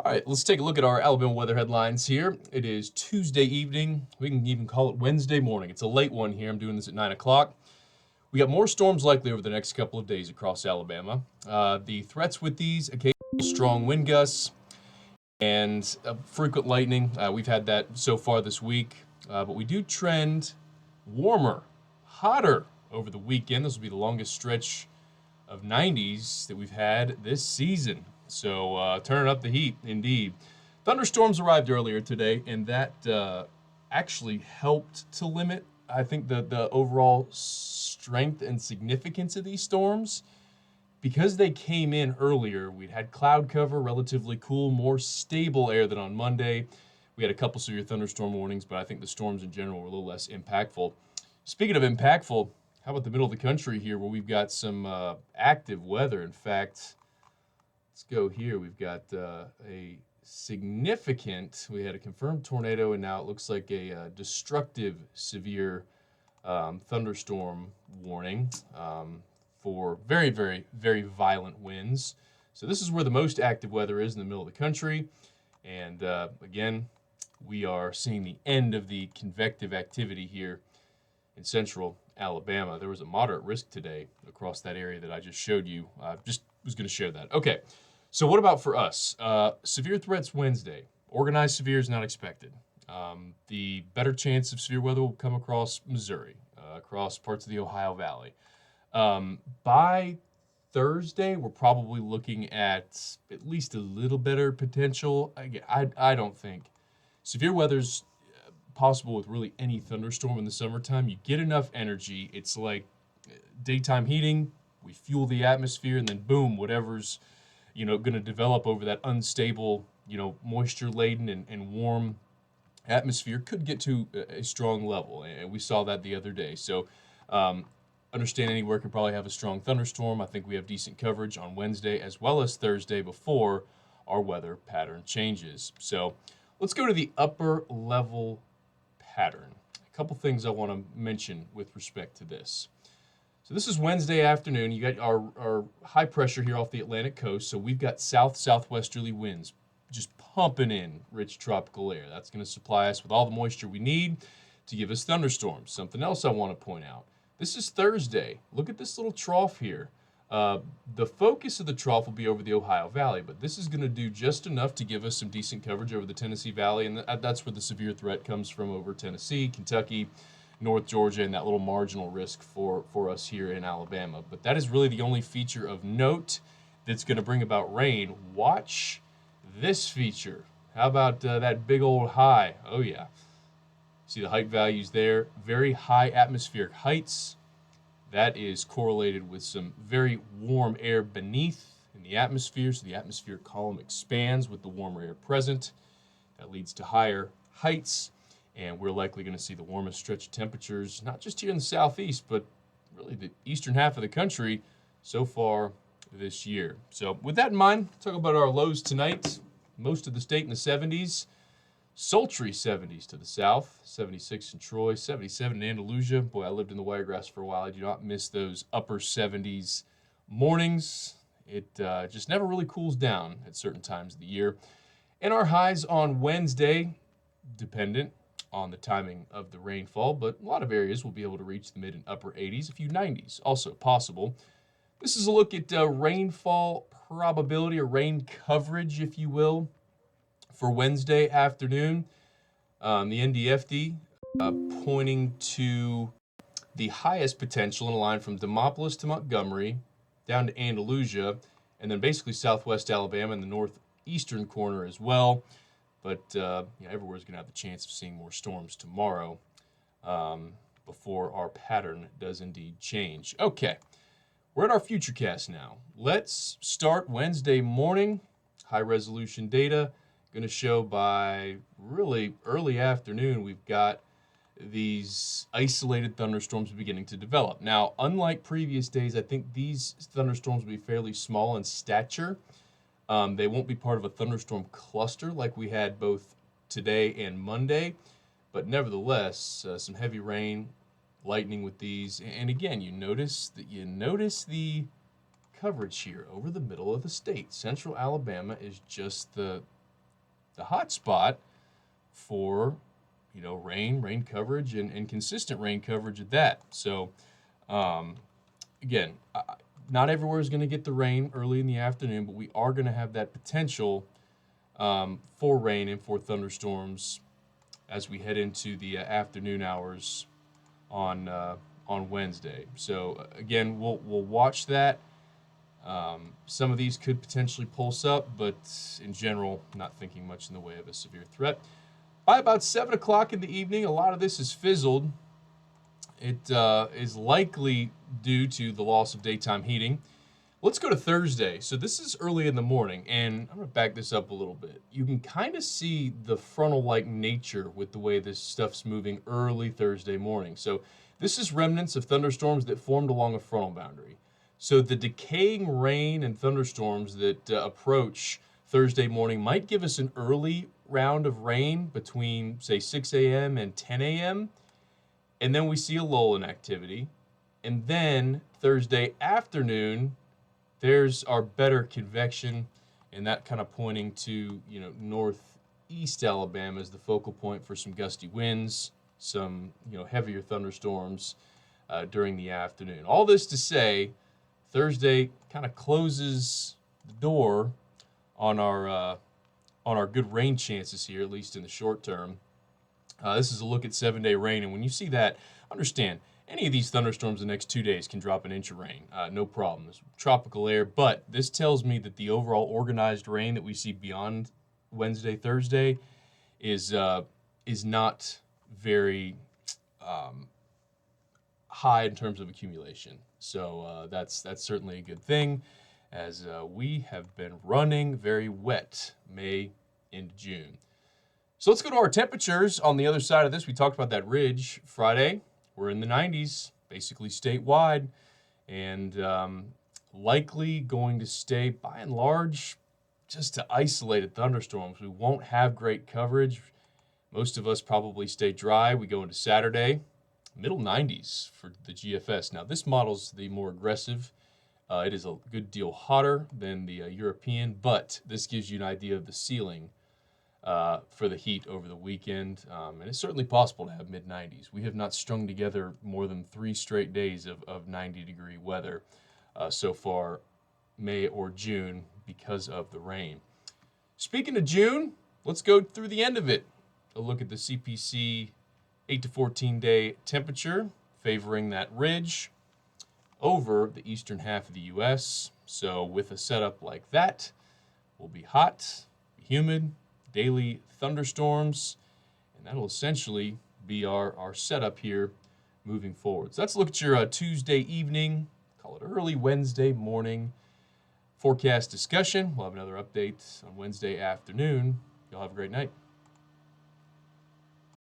All right, let's take a look at our Alabama weather headlines here. It is Tuesday evening. We can even call it Wednesday morning. It's a late one here. I'm doing this at 9 o'clock. We got more storms likely over the next couple of days across Alabama. The threats with these occasional strong wind gusts and frequent lightning. We've had that so far this week, but we do trend warmer, hotter over the weekend. This will be the longest stretch of 90s that we've had this season. So turning up the heat, indeed. Thunderstorms arrived earlier today, and that actually helped to limit, I think, the overall strength and significance of these storms. Because they came in earlier, we'd had cloud cover, relatively cool, more stable air than on Monday. We had a couple severe thunderstorm warnings, but I think the storms in general were a little less impactful. Speaking of impactful, how about the middle of the country here where we've got some active weather? In fact, let's go here. We've got a significant, we had a confirmed tornado, and now it looks like a destructive severe thunderstorm warning for very, very, very violent winds. So this is where the most active weather is in the middle of the country. And again, we are seeing the end of the convective activity here in central Alabama. There was a moderate risk today across that area that I just showed you. Just was going to share that. Okay, so what about for us? Severe threats Wednesday. Organized severe is not expected. The better chance of severe weather will come across Missouri, across parts of the Ohio Valley. By Thursday, we're probably looking at least a little better potential. Again, I don't think severe weather's possible with really any thunderstorm in the summertime. You get enough energy. It's like daytime heating. We fuel the atmosphere, and then boom, whatever's going to develop over that unstable, moisture-laden and warm atmosphere could get to a strong level, and we saw that the other day. So understand anywhere could probably have a strong thunderstorm. I think we have decent coverage on Wednesday as well as Thursday before our weather pattern changes. So let's go to the upper level pattern. A couple things I want to mention with respect to this. So this is Wednesday afternoon. You got our high pressure here off the Atlantic coast. So we've got southwesterly winds just pumping in rich tropical air. That's going to supply us with all the moisture we need to give us thunderstorms. Something else I want to point out. This is Thursday. Look at this little trough here. The focus of the trough will be over the Ohio Valley, but this is going to do just enough to give us some decent coverage over the Tennessee Valley, and that's where the severe threat comes from, over Tennessee, Kentucky, North Georgia, and that little marginal risk for us here in Alabama. But that is really the only feature of note that's going to bring about rain. Watch this feature. How about that big old high? Oh, yeah. See the height values there, very high atmospheric heights. That is correlated with some very warm air beneath in the atmosphere. So the atmospheric column expands with the warmer air present. That leads to higher heights. And we're likely going to see the warmest stretch of temperatures, not just here in the southeast, but really the eastern half of the country so far this year. So with that in mind, talk about our lows tonight. Most of the state in the 70s. Sultry 70s to the south, 76 in Troy, 77 in Andalusia. Boy, I lived in the Wiregrass for a while. I do not miss those upper 70s mornings. It just never really cools down at certain times of the year. And our highs on Wednesday, dependent on the timing of the rainfall, but a lot of areas will be able to reach the mid and upper 80s, a few 90s also possible. This is a look at rainfall probability, or rain coverage, if you will, for Wednesday afternoon. The NDFD pointing to the highest potential in a line from Demopolis to Montgomery, down to Andalusia, and then basically southwest Alabama and the northeastern corner as well. But everywhere's going to have the chance of seeing more storms tomorrow before our pattern does indeed change. Okay, we're at our futurecast now. Let's start Wednesday morning. High resolution data. Going to show by really early afternoon, we've got these isolated thunderstorms beginning to develop. Now, unlike previous days, I think these thunderstorms will be fairly small in stature. They won't be part of a thunderstorm cluster like we had both today and Monday, but nevertheless, some heavy rain, lightning with these. And again, you notice the coverage here over the middle of the state. Central Alabama is just the the hot spot for, rain coverage and consistent rain coverage at that. So, again, not everywhere is going to get the rain early in the afternoon, but we are going to have that potential for rain and for thunderstorms as we head into the afternoon hours on Wednesday. So again, we'll watch that. Some of these could potentially pulse up, but in general, not thinking much in the way of a severe threat. By about 7 o'clock in the evening, a lot of this is fizzled. It is likely due to the loss of daytime heating. Let's go to Thursday. So this is early in the morning, and I'm going to back this up a little bit. You can kind of see the frontal-like nature with the way this stuff's moving early Thursday morning. So this is remnants of thunderstorms that formed along a frontal boundary. So the decaying rain and thunderstorms that approach Thursday morning might give us an early round of rain between, say, 6 a.m. and 10 a.m., and then we see a lull in activity. And then Thursday afternoon, there's our better convection, and that kind of pointing to, northeast Alabama as the focal point for some gusty winds, some, heavier thunderstorms during the afternoon. All this to say, Thursday kind of closes the door on our good rain chances here, at least in the short term. This is a look at 7-day rain, and when you see that, understand, any of these thunderstorms the next 2 days can drop an inch of rain, no problem. There's tropical air, but this tells me that the overall organized rain that we see beyond Wednesday, Thursday is not very high in terms of accumulation. So that's certainly a good thing, as we have been running very wet May into June. So let's go to our temperatures on the other side of this. We talked about that ridge Friday. We're in the 90s, basically statewide, and likely going to stay, by and large, just to isolated thunderstorms. We won't have great coverage. Most of us probably stay dry. We go into Saturday, middle 90s for the GFS. Now, this model's the more aggressive. It is a good deal hotter than the European, but this gives you an idea of the ceiling for the heat over the weekend, and it's certainly possible to have mid-90s. We have not strung together more than 3 straight days of 90-degree weather so far, May or June, because of the rain. Speaking of June, let's go through the end of it. A look at the CPC 8 to 14-day temperature, favoring that ridge over the eastern half of the U.S. So with a setup like that, we'll be hot, humid, daily thunderstorms, and that'll essentially be our setup here moving forward. So let's look at your Tuesday evening, call it early Wednesday morning forecast discussion. We'll have another update on Wednesday afternoon. Y'all have a great night.